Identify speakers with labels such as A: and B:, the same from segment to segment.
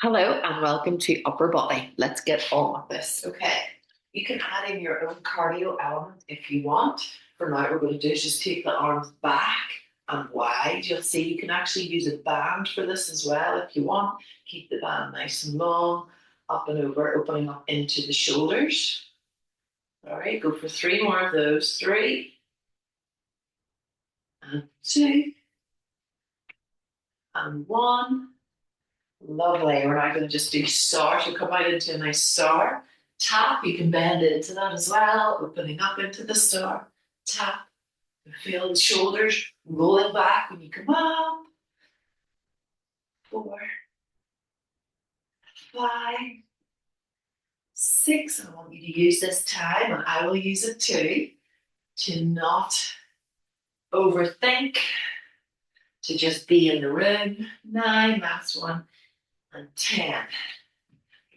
A: Hello and welcome to Upper Body. Let's get on with this. Okay, you can add in your own cardio element if you want. For now, what we're going to do is just take the arms back and wide. You'll see you can actually use a band for this as well if you want. Keep the band nice and long, up and over, opening up into the shoulders. All right, go for three more of those. Three and two and one. Lovely. We're now going to just do SAR. So come out into a nice SAR. Tap. You can bend into that as well. Opening up into the SAR. Tap. Feel the shoulders rolling back when you come up. 4, 5, 6. I want you to use this time, and I will use it too, to not overthink, to just be in the room. 9, last one, and 10.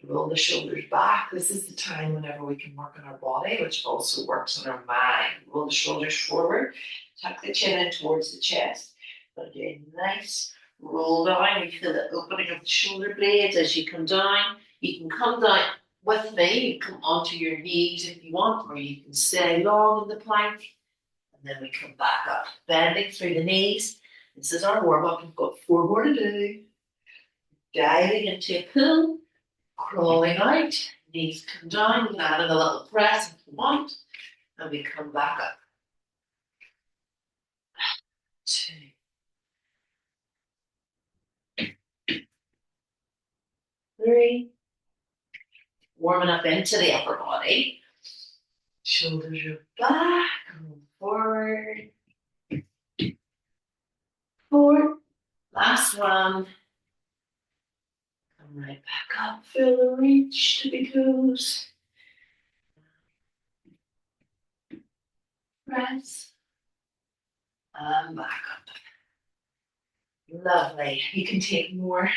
A: Roll the shoulders back. This is the time whenever we can work on our body, which also works on our mind. Roll the shoulders forward, tuck the chin in towards the chest. But again, nice roll down. We feel the opening of the shoulder blades as you come down. You can come down with me. You come onto your knees if you want, or you can stay long in the plank. And then we come back up, bending through the knees. This is our warm-up. We've got 4 more to do. Diving into a pull. Crawling out, knees come down, you can add in a little press if you want, and we come back up. 2, 3, warming up into the upper body. Shoulders are back, move forward. 4, last one. Come right back up, feel the reach to the toes. Press, and back up. Lovely. You can take more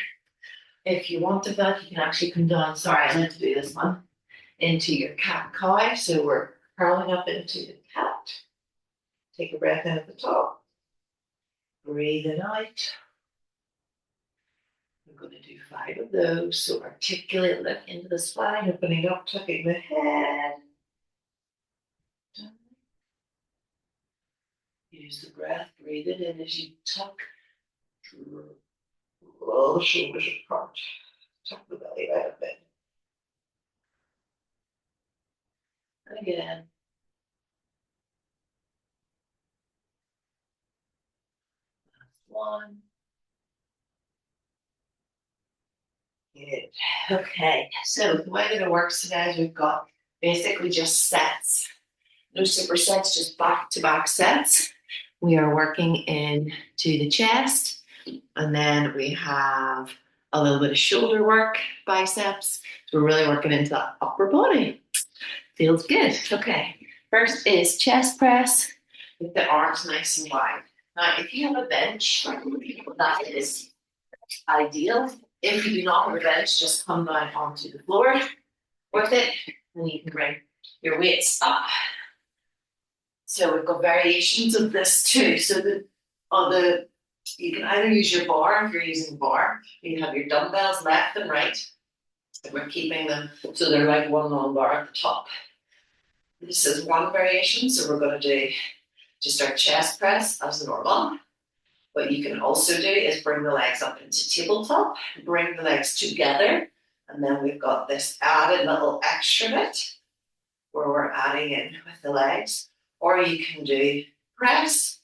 A: if you want of that. You can actually come down. Sorry, I meant to do this one. Into your cat cow. So we're curling up into the cat. Take a breath in at the top. Breathe it out. We're going to do 5 of those. So articulate, look into the spine, opening up, tucking the head. Use the breath, breathe it in as you tuck. Roll the shoulders apart. Tuck the belly right up in. And again. Last one. Good. Okay, so the way that it works today is we've got basically just sets. No supersets, just back-to-back sets. We are working into the chest, and then we have a little bit of shoulder work, biceps. So we're really working into that upper body. Feels good. Okay, first is chest press with the arms nice and wide. Now, if you have a bench, that is ideal. If you do not have a bench, just come down onto the floor with it, and you can bring your weights up. So we've got variations of this too. So you can either use your bar if you're using bar. You have your dumbbells left and right. And we're keeping them so they're like one long bar at the top. This is one variation. So we're going to do just our chest press as normal. What you can also do is bring the legs up into tabletop, bring the legs together, and then we've got this added little extra bit where we're adding in with the legs. Or you can do press,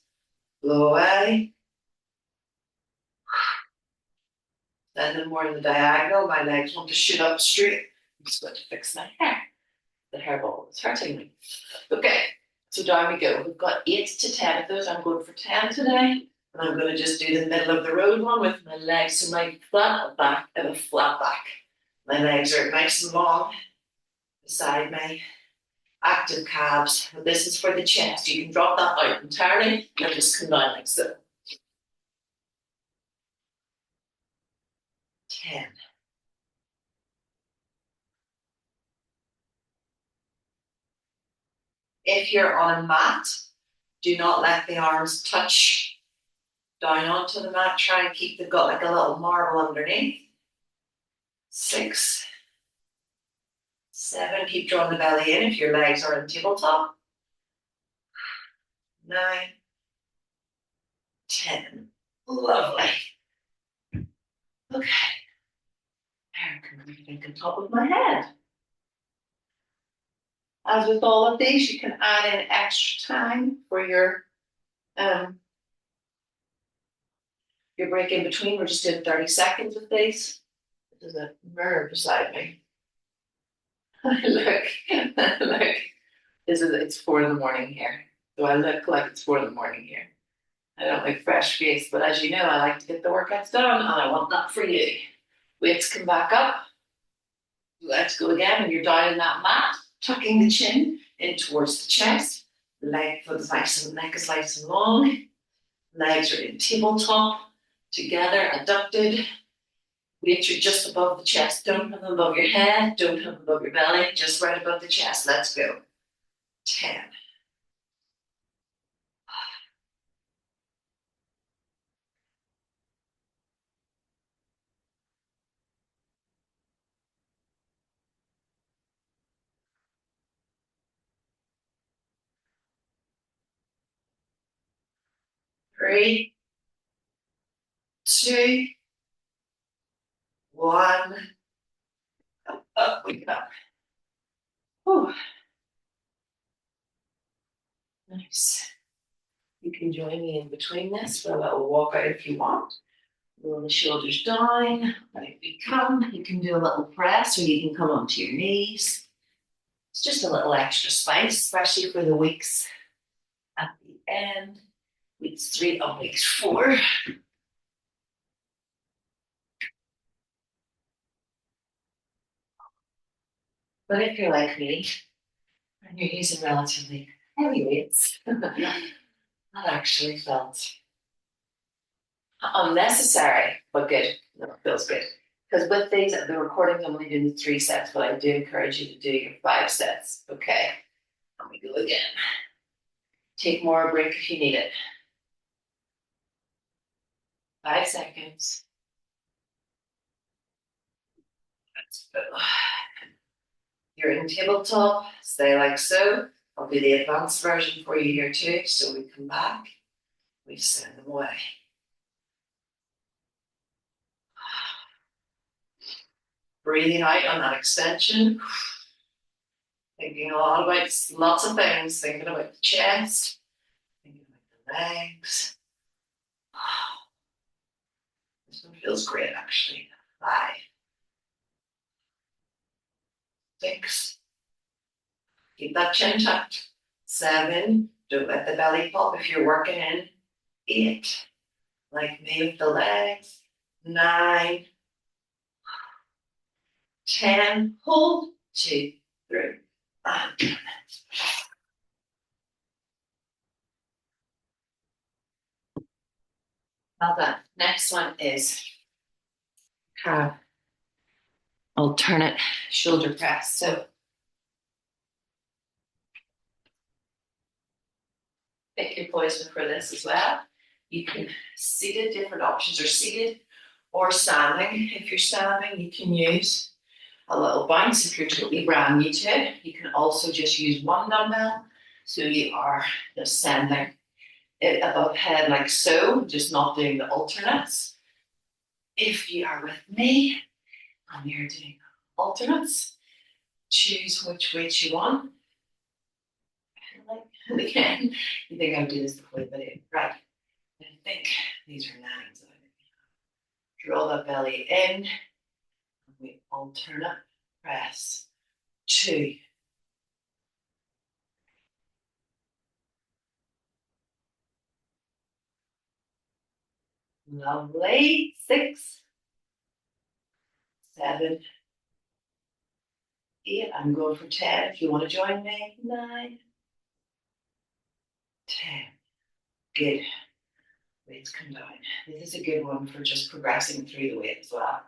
A: blow away, then more in the diagonal. My legs want to shoot up straight. I'm just going to fix my hair. The hairball is hurting me. Okay, so down we go. We've got 8 to 10 of those. I'm going for 10 today. And I'm going to just do the middle of the road one with my legs. So my flat back and a flat back. My legs are nice and long beside my active calves. This is for the chest. You can drop that out entirely and just come down like so. 10. If you're on a mat, do not let the arms touch down onto the mat. Try and keep the gut like a little marble underneath. 6, 7. Keep drawing the belly in if your legs are on tabletop. 9, 10. Lovely. Okay. I can breathe on top of my head. As with all of these, you can add in extra time for your break in between. We're just doing 30 seconds with these. There's a mirror beside me. Look, look. It's 4 in the morning here. So I look like it's 4 in the morning here. I don't like fresh face, but as you know, I like to get the workouts done, and I want that for you. Weights come back up. Let's go again. When you're down in that mat, tucking the chin in towards the chest. The neck is nice and long. Legs are in tabletop, together, adducted. Weights are just above the chest. Don't have them above your head. Don't have them above your belly. Just right above the chest. Let's go. 10. 3, 2, 1. Up we go. Whew. Nice. You can join me in between this for a little walk out if you want. Roll the shoulders down. Like we come. You can do a little press, or you can come onto your knees. It's just a little extra spice, especially for the weeks at the end. Weeks 3 and weeks 4. But if you're like me and you're using relatively heavy weights, that actually felt unnecessary, but good. No, it feels good. Because with these, the recordings, I'm only doing the 3 sets, but I do encourage you to do your 5 sets. Okay, let me go again. Take more break if you need it. 5 seconds. Let's go. You're in tabletop, stay like so. I'll do the advanced version for you here too. So we come back, we send them away. Breathing out on that extension. Thinking a lot about lots of things. Thinking about the chest, thinking about the legs. This one feels great actually. 5, 6. Keep that chin tucked. 7. Don't let the belly pop if you're working in. 8. Like me with the legs. 9. 10. Hold. 2, 3. Well done. Next one is alternate shoulder press. So pick your poison for this as well. You can seated, different options are seated or standing. If you're standing, you can use a little bounce. If you're totally brand new to it, you can also just use one dumbbell. So you are just sending it above head like so, just not doing the alternates. If you are with me and you're doing alternates, choose which weight you want. And again, you think I would do this before the video, right? I think these are 9s. Draw the belly in. We alternate press. 2. Lovely. 6, 7, 8. I'm going for 10 if you want to join me. 9, 10. Good. Weights come down. This is a good one for just progressing through the weight as well.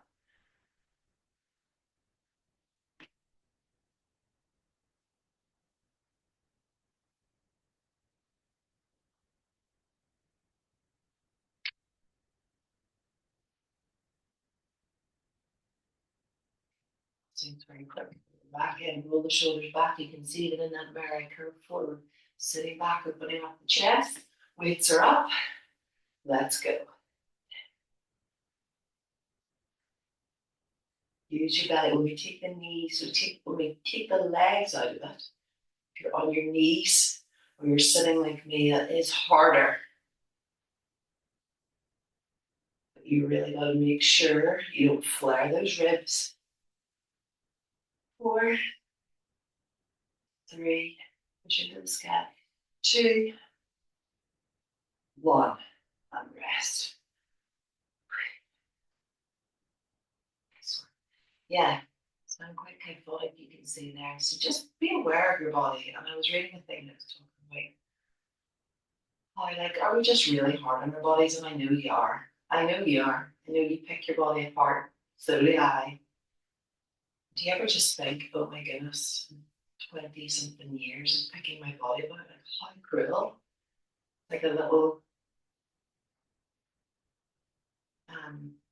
A: Seems very quick. Back in, roll the shoulders back. You can see it in that mirror. Curve forward. Sitting back, opening up the chest. Weights are up. Let's go. Use your belly. When we take the knees, when we take the legs out of it, if you're on your knees or you're sitting like me, that is harder. But you really got to make sure you don't flare those ribs. 4, 3, push into the sky. 2, 1, and rest. Yeah, so I'm quite kyphotic, you can see there. So just be aware of your body. And I was reading a thing that was talking about how, like, are we just really hard on our bodies? And I know you are. I know you are. I know you pick your body apart. So do I. Do you ever just think, oh my goodness, 20 something years of picking my body apart? Like, how cruel. Like a little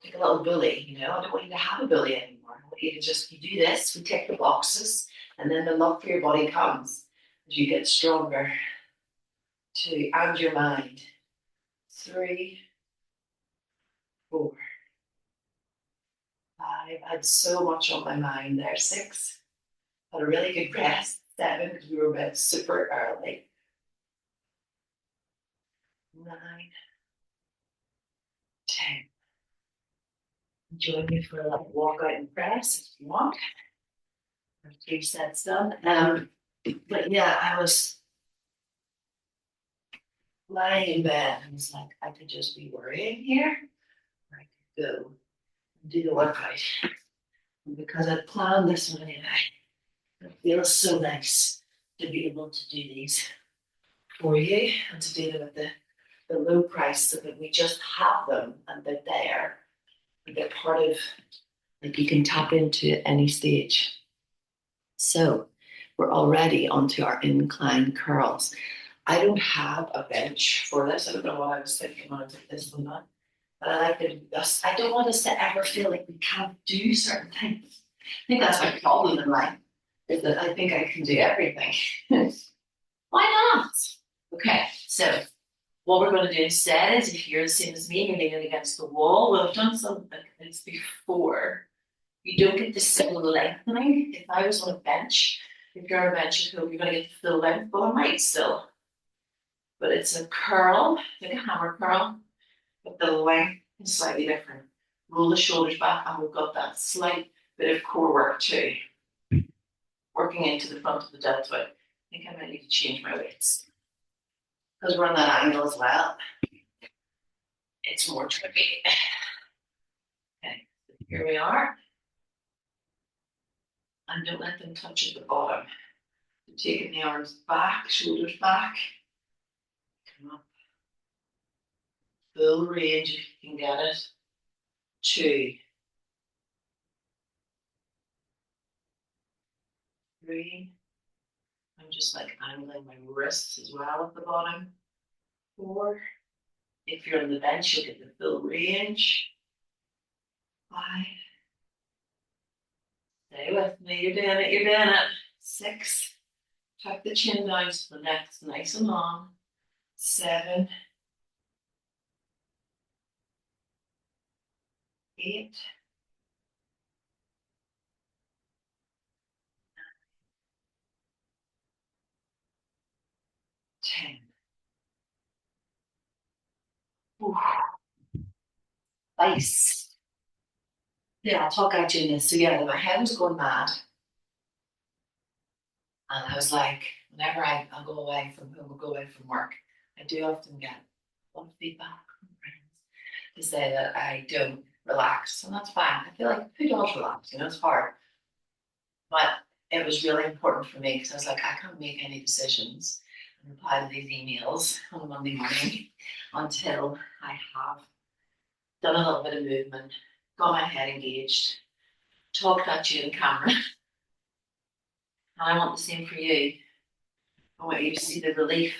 A: like a little bully, you know. I don't want you to have a bully anymore. I want you to just, you do this, we tick the boxes, and then the love for your body comes as you get stronger. 2, and your mind. 3, 4, 5. I had so much on my mind there. 6, had a really good rest. 7, because we were bed super early. 9, 10. Join me for a little walk out and press if you want. 3 sets done. But yeah, I was lying in bed and was like, I could just be worrying here, or I could go and do the workout. And because I planned this one anyway, it feels so nice to be able to do these for you and to do them at the low price so that we just have them and they're there. And they're part of, like, you can tap into any stage. So we're already onto our incline curls. I don't have a bench for this. I don't know what I was thinking when I took this one on. But I like to, I don't want us to ever feel like we can't do certain things. I think that's my problem in life, is that I think I can do everything. Why not? Okay, so what we're going to do instead is, if you're the same as me, you're leaning against the wall. Well, I've done something like this before. You don't get the full lengthening. If I was on a bench, if you're on a bench at home, you're going to get the full length, but I might still. But it's a curl, like a hammer curl, but the length is slightly different. Roll the shoulders back, and we've got that slight bit of core work too, working into the front of the deltoid. I think I might need to change my weights because we're on that angle as well. It's more tricky. Okay, so here we are. And don't let them touch at the bottom. So taking the arms back, shoulders back. Come up. Full range if you can get it. 2, 3. I'm just like angling my wrists as well at the bottom. 4. If you're on the bench, you'll get the full range. 5. Stay with me, you're doing it, you're doing it. 6. Tuck the chin down so the neck's nice and long. 7. 8. 10. Ooh. Nice. Yeah, I'll talk out you in this. So yeah, my head was going mad. And I was like, whenever I'll go away from home or go away from work, I do often get a lot of feedback from friends to say that I don't relax. And that's fine. I feel like who does relax? You know, it's hard. But it was really important for me because I was like, I can't make any decisions and reply to these emails on a Monday morning until I have done a little bit of movement, got my head engaged, talked at you in camera. And I want the same for you. I want you to see the relief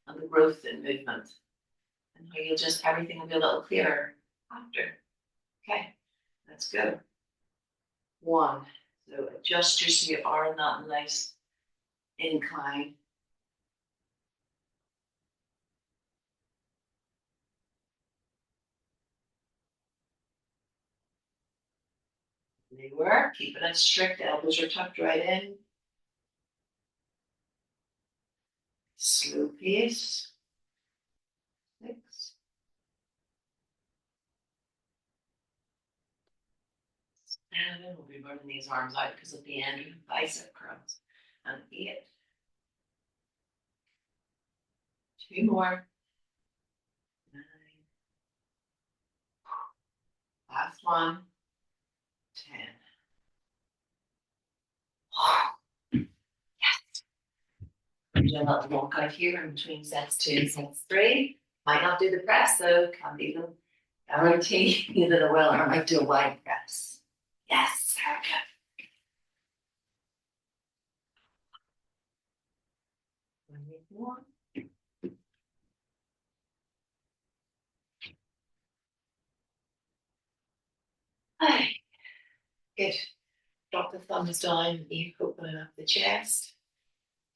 A: and the growth in movement, and how you'll just, everything will be a little clearer after. Okay, let's go. 1. So adjust your so you are in that nice incline. They were keeping it strict. Elbows are tucked right in. Slow pace. 6, 7. We'll be running these arms out because at the end we have bicep curls. And 8. 2 more. 9. Last one. 10. I'm doing a little walk out here in between sets 2 and sets 3. Might not do the press though. Can't even guarantee you that I will, or I might do a wide press. Yes, there we go. One more. Good. Drop the thumbs down, you opening up the chest.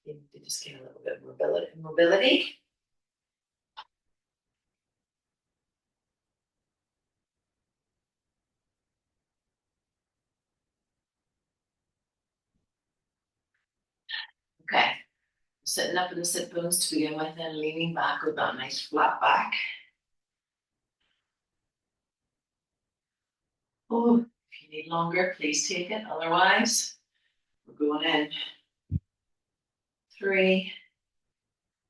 A: You just get a little bit of mobility. Okay. Sitting up in the sit bones to begin with, and leaning back with that nice flat back. Oh, if you need longer, please take it. Otherwise, we're going in. 3,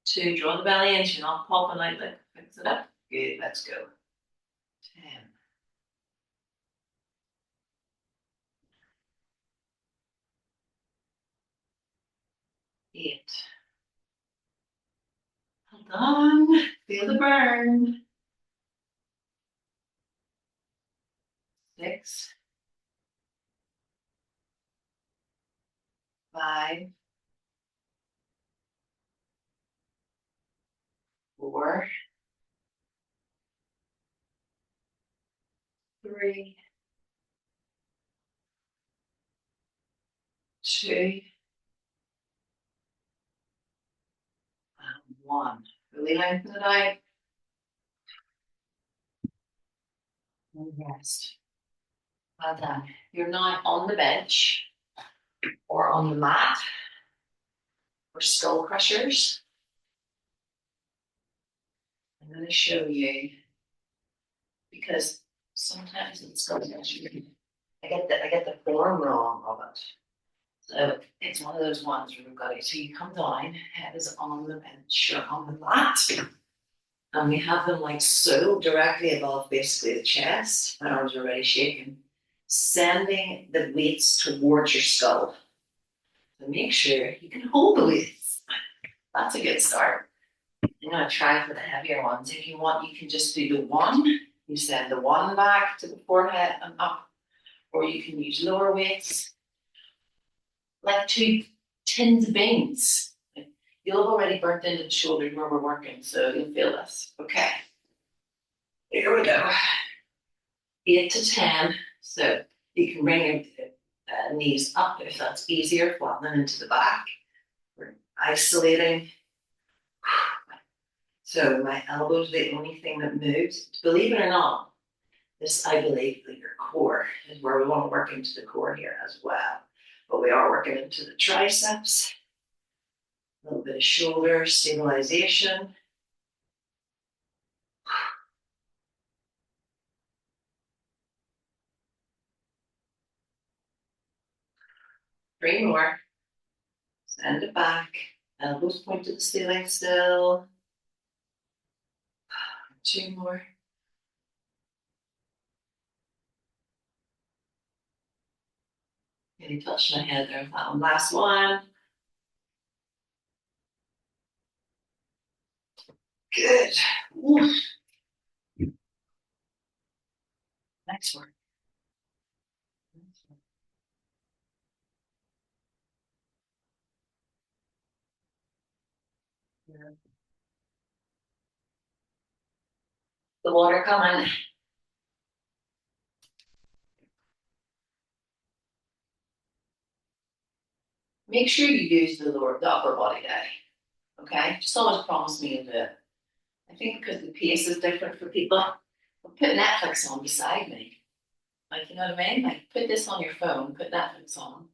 A: 2, draw the belly in. You're not popping out, like fix it up. Good, let's go. 10. 8. Hold on. Feel the burn. 6, 5, 4, 3, 2, and 1. Really lengthen it out. And rest. Well done. You're now on the bench or on the mat for skull crushers. I'm going to show you because sometimes in skull crushers, I get the form wrong of it. So it's one of those ones where we've got it. So you come down, head is on the bench or on the mat. And we have them like so directly above basically the chest. My arms are already shaking. Sending the weights towards your skull. So make sure you can hold the weights. That's a good start. I'm going to try for the heavier ones. If you want, you can just do the 1. You send the 1 back to the forehead and up. Or you can use lower weights. Like 2 tins of beans. You'll have already burnt into the shoulders where we're working, so you'll feel this. Okay. Here we go. 8 to 10. So you can bring your knees up if that's easier, flatten into the back. We're isolating. So my elbows are the only thing that moves. Believe it or not, this, I believe, that your core is where we want to work into the core here as well. But we are working into the triceps, a little bit of shoulder stabilization. Three more. Send it back. Elbows point to the ceiling still. 2 more. Really touch my head there with that one. Last one. Good. Ooh. Next one. The water coming. make sure you use the upper body day. Okay? Just always promise me you'll do it. I think because the pace is different for people, I'll put Netflix on beside me. Like, you know what I mean? Like, put this on your phone, put Netflix on,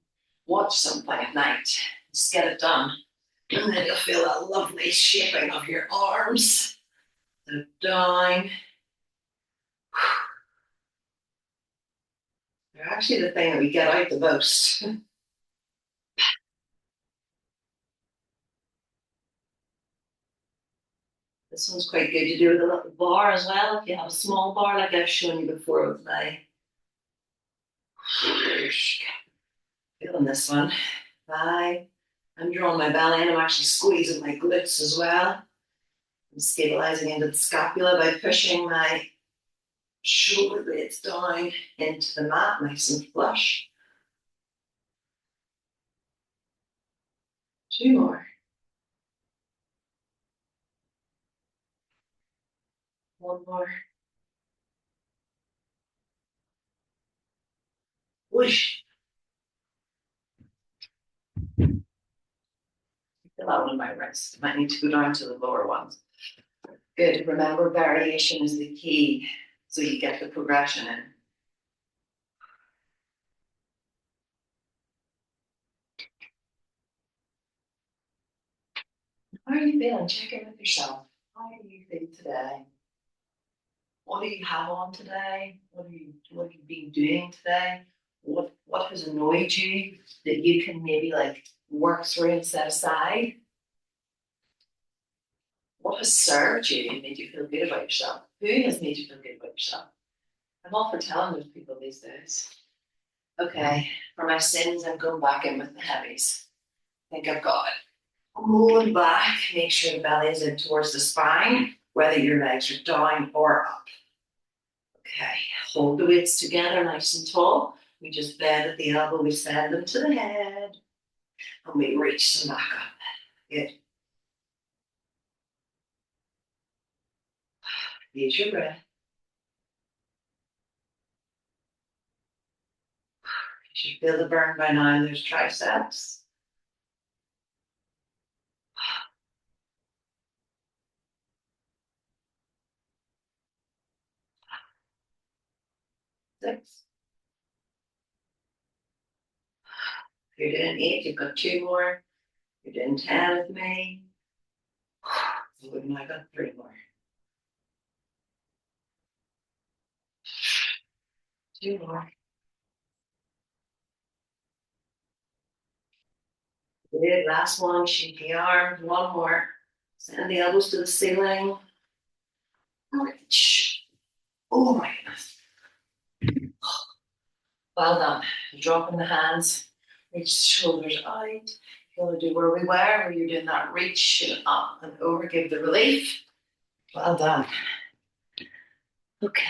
A: watch something at night, just get it done. And then you'll feel that lovely shaping of your arms. So down. They're actually the thing that we get out the most. This one's quite good to do with a little bar as well. If you have a small bar, like I've shown you before with my feeling this one. Five. I'm drawing my belly and I'm actually squeezing my glutes as well. I'm stabilizing into the scapula by pushing my shoulder blades down into the mat, nice and flush. Two more. One more. Whoosh. Feel that one in my wrist. I might need to go down to the lower ones. Good. Remember, variation is the key. So you get the progression in. How are you feeling? Check in with yourself. How do you feel today? What do you have on today? What have you been doing today? What has annoyed you that you can maybe like work through and set aside? What has served you and made you feel good about yourself? Who has made you feel good about yourself? I'm all for telling those people these days. Okay, for my sins, I'm going back in with the heavies. I think I've got it. Rolling back, make sure the belly is in towards the spine, whether your legs are down or up. Okay, hold the weights together nice and tall. We just bend at the elbow, we send them to the head, and we reach them back up. Good. Use your breath. You should feel the burn by now in those triceps. Six. If you're doing 8, you've got 2 more. If you're doing 10 with me. And I got 3 more. 2 more. Good. Last one. Shake the arms. 1 more. Send the elbows to the ceiling. Reach. Oh my goodness. Well done. Dropping the hands. Reach the shoulders out. You're going to do where we were, where you're doing that reach and up and over. Give the relief. Well done. Okay,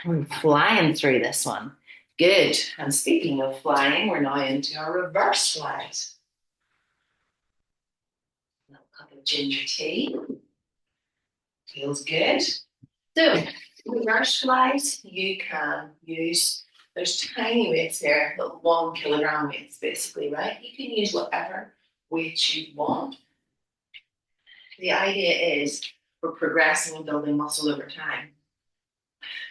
A: we're flying through this one. Good. And speaking of flying, we're now into our reverse flies. A little cup of ginger tea. Feels good. So, reverse flies, you can use, there's tiny weights here, little 1 kilogram weights basically, right? You can use whatever weight you want. The idea is we're progressing and building muscle over time.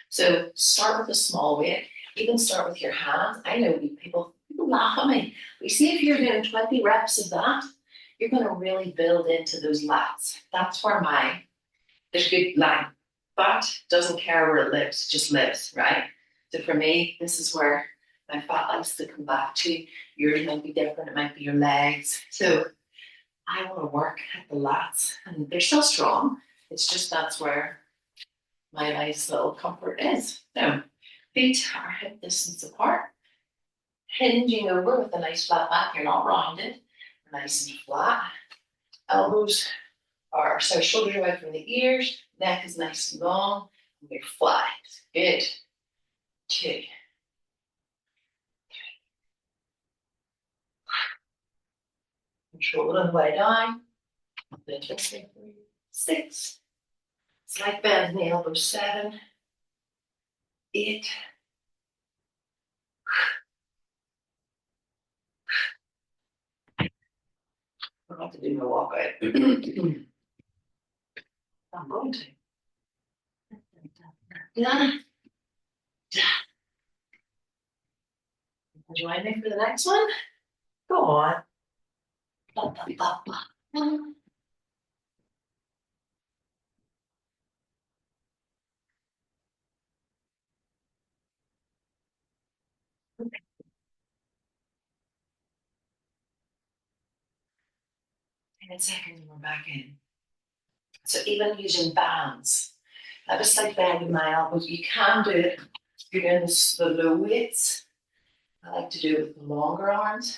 A: So start with a small weight. You can start with your hands. I know people laugh at me. But you see, if you're doing 20 reps of that, you're going to really build into those lats. That's where there's a good line. Fat doesn't care where it lives, it just lives, right? So for me, this is where my fat likes to come back to. Yours might be different, it might be your legs. So I want to work at the lats, and they're still strong. It's just that's where my nice little comfort is. So feet are hip distance apart, hinging over with a nice flat back. You're not rounded, nice and flat. Elbows are, so shoulders away from the ears, neck is nice and long, and we're flat. Good. 2. Control it on the way down. Then just 6. Slight bend in the elbow. 7. 8. I have to do my walkout. I'm going to. Yeah. Join me for the next one? Go on. Ba, ba, ba, ba. And in seconds, we're back in. So even using bands, I just like bending my elbows. You can do it if you're doing the low weights. I like to do it with the longer arms.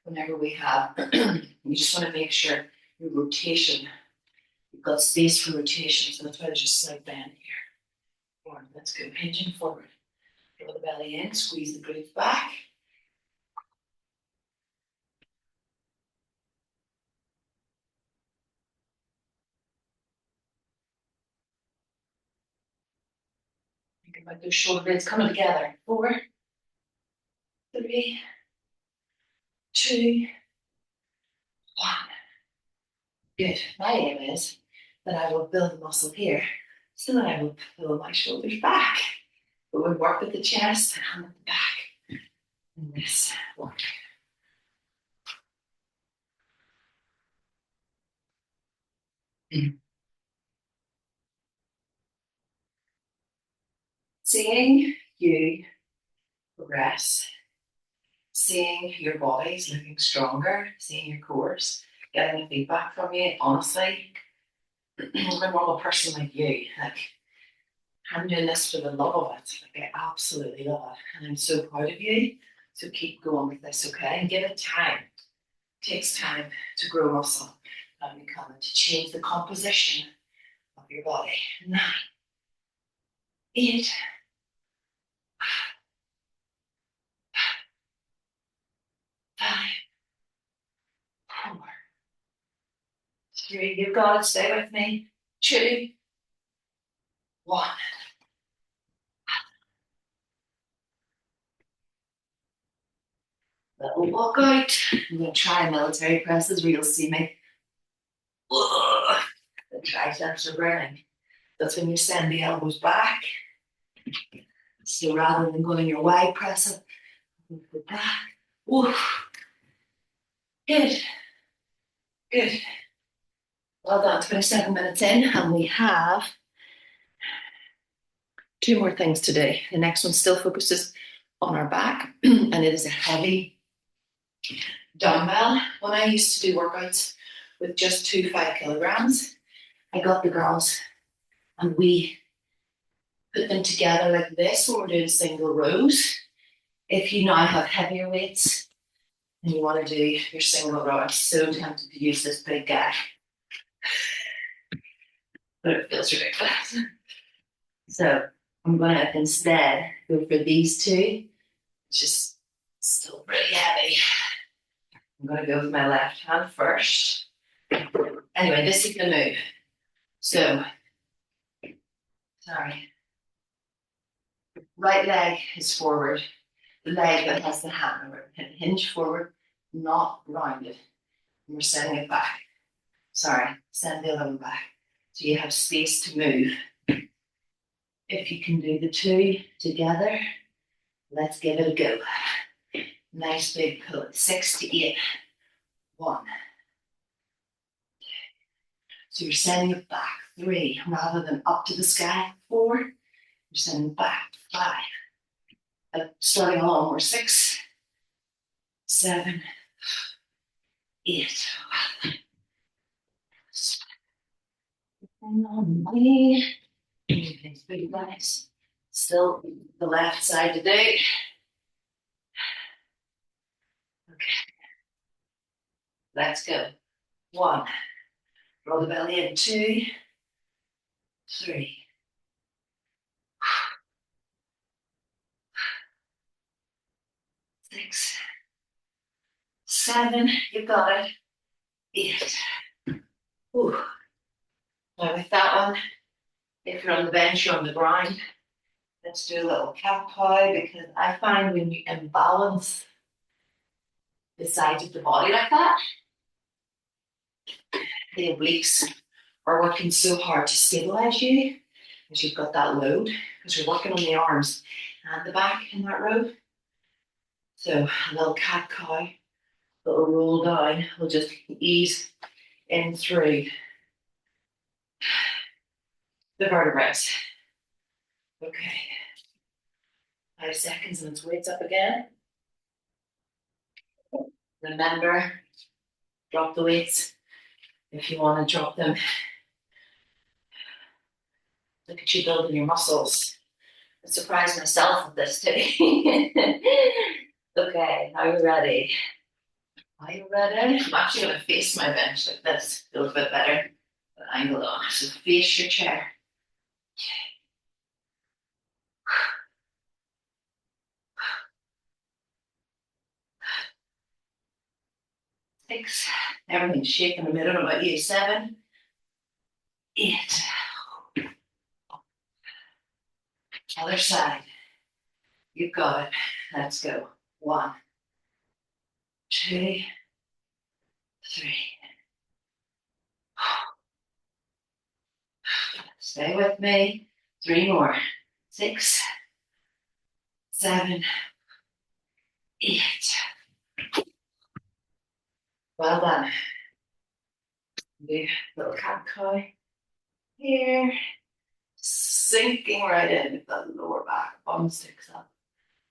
A: Whenever we have, you just want to make sure your rotation, you've got space for rotation. So that's why there's just a slight bend here. One, let's go. Hinging forward. Draw the belly in, squeeze the glutes back. Think about those shoulder blades coming together. 4, 3, 2, 1. Good. My aim is that I will build the muscle here so that I will pull my shoulders back. But we work with the chest and with the back in this work. Seeing you progress, seeing your body's looking stronger, seeing your cores, getting the feedback from you, honestly, I'm a normal person like you. Like, I'm doing this for the love of it. Like, I absolutely love it. And I'm so proud of you. So keep going with this, okay? And give it time. It takes time to grow muscle and become to change the composition of your body. 9, 8, 5, 4, 3. You've got it. Stay with me. 2, 1. Little walk out. I'm going to try military presses where you'll see me. Ugh. The triceps are burning. That's when you send the elbows back. So rather than going your wide press up, move the back. Ooh. Good. Good. Well done. 27 minutes in, and we have 2 more things to do. The next one still focuses on our back, and it is a heavy dumbbell. When I used to do workouts with just 2 5 kilograms, I got the girls and we put them together like this when we're doing single rows. If you now have heavier weights and you want to do your single row, I'm so tempted to use this big guy, but it feels ridiculous. So I'm going to instead go for these 2, which is still pretty heavy. I'm going to go with my left hand first. Anyway, this is the move. So, sorry. Right leg is forward. The leg that has the hand hinge forward, not rounded. And we're sending it back. Sorry, send the other one back. So you have space to move. If you can do the 2 together, let's give it a go. Nice big pull. 6 to 8. 1. So you're sending it back. 3, rather than up to the sky. 4, you're sending it back. 5. Starting along, we're 6, 7, 8. On me. These big guys. Still the left side to do. Okay. Let's go. 1. Roll the belly in. 2, 3. 6, 7. You got it. 8. Ooh. Now with that one, if you're on the bench, you're on the ground. Let's do a little cat cow because I find when you imbalance the sides of the body like that, The obliques are working so hard to stabilize you because you've got that load, because you're working on the arms and the back in that row. So a little cat cow, little roll down will just ease in through the vertebrae. Okay, 5 seconds and its weight's up again. Remember, drop the weights if you want to drop them. Look at you building your muscles. I surprised myself with this too. Okay, are you ready? Are you ready? I'm actually going to face my bench like this. Feels a bit better. The angle on. So face your chair. 6. Everything's shaking a minute about you. 7, 8. Other side. You've got it. Let's go. 1, 2, 3. Stay with me. 3 more. 6, 7, 8. Well done. Do little cat cow here. Sinking right in with the lower back. Bum sticks up.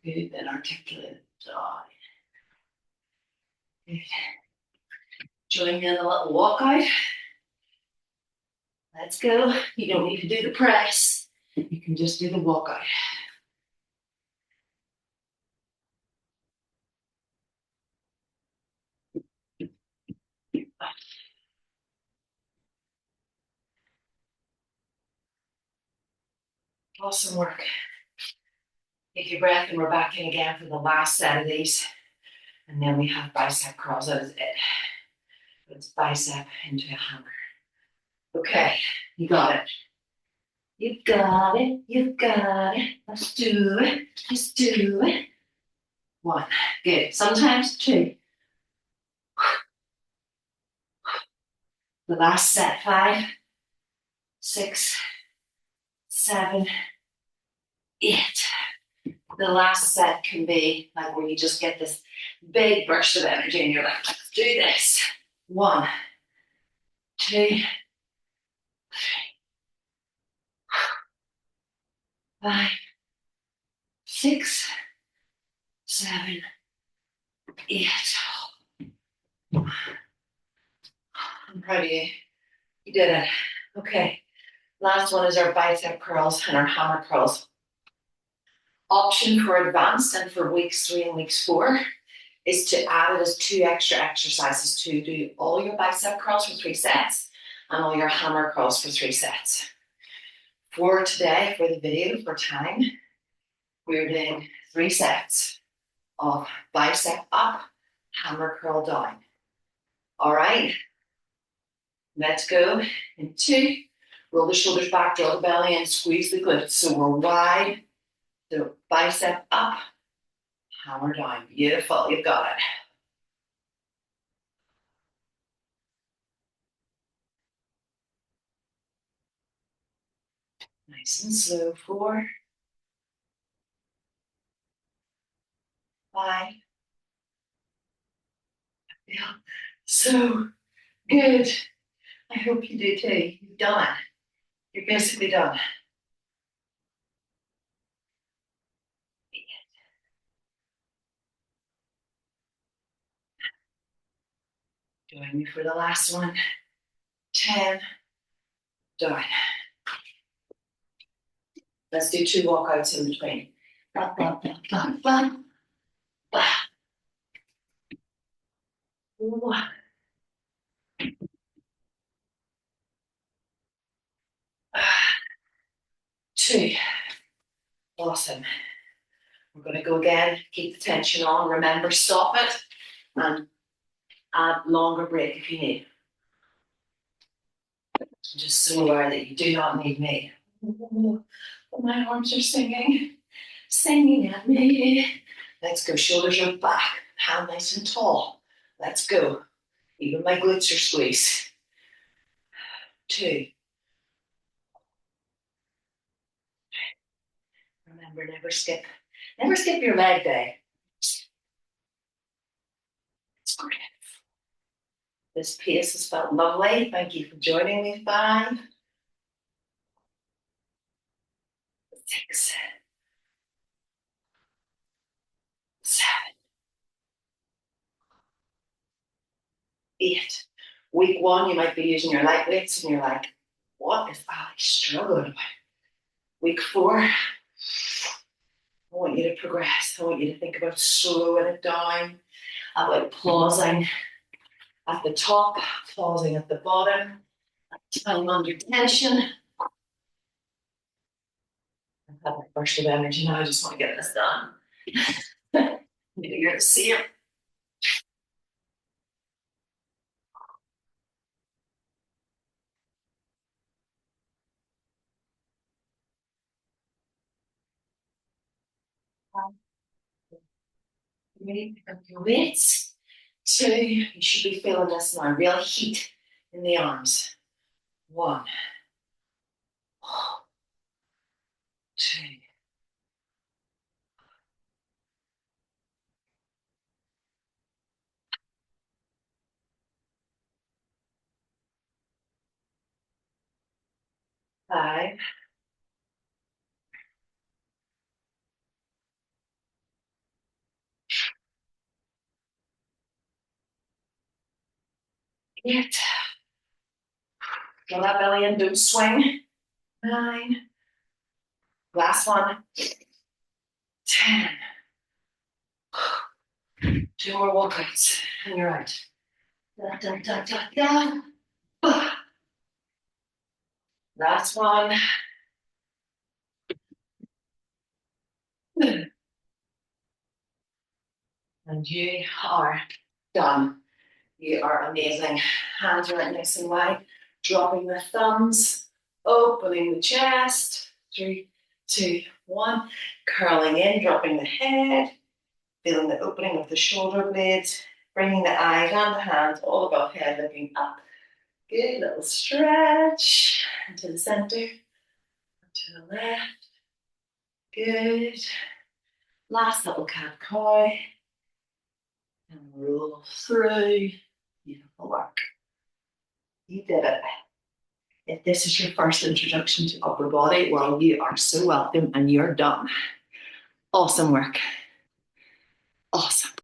A: Good. Then articulate down. Good. Join me in a little walkout. Let's go. You don't need to do the press. You can just do the walkout. Awesome work. Take your breath and we're back in again for the last set of these. And then we have bicep curls. That is it. It's bicep into a hammer. Okay, you got it. You got it. You got it. Let's do it. Let's do it. 1. Good. Sometimes 2. The last set. 5, 6, 7, 8. The last set can be like where you just get this big burst of energy and you're like, let's do this. 1, 2, 3, 5, 6, 7, 8. I'm proud of you. You did it. Okay. Last one is our bicep curls and our hammer curls. Option for advanced and for weeks 3 and weeks 4 is to add it as 2 extra exercises to do all your bicep curls for 3 sets and all your hammer curls for 3 sets. For today, for the video, for time, we're doing 3 sets of bicep up, hammer curl down. All right, let's go in 2. Roll the shoulders back, draw the belly in, squeeze the glutes. So we're wide, so bicep up, hammer down. Beautiful, you've got it. Nice and slow. 4, 5. Feel so good. I hope you do too. You've done it. You're basically done. Join me for the last one. 10. Done. Let's do 2 walkouts in between. Ba, ba, ba, ba, ba, ba. 1. 2. Awesome. We're going to go again. Keep the tension on. Remember, stop it and add longer break if you need. Just so aware that you do not need me. Oh, my arms are singing at me. Let's go. Shoulders are back. Hand nice and tall. Let's go. Even my glutes are squeezed. 2. Remember, never skip your leg day. It's great. This pace has felt lovely. Thank you for joining me. 5, 6, 7, 8. Week 1, you might be using your light weights and you're like, what is Ali struggling about? Week 4, I want you to progress. I want you to think about slowing it down, about pausing at the top, pausing at the bottom, time under tension. I've had my burst of energy now. I just want to get this done. You're the same. Really pick up your weights. 2, you should be feeling this now. Real heat in the arms. 1, 2, 5, 8. Feel that belly in, don't swing. 9. Last one. 10. 2 more walkouts, and you're out. Da, da, da, da, da. Last one. And you are done. You are amazing. Hands are nice and wide. Dropping the thumbs, opening the chest. 3, 2, 1. Curling in, dropping the head. Feeling the opening of the shoulder blades. Bringing the eyes and the hands all above head, looking up. Good little stretch. To the center. To the left. Good. Last little cat cow. And roll through. Beautiful work. You did it. If this is your first introduction to upper body, well, you are so welcome and you're done. Awesome work.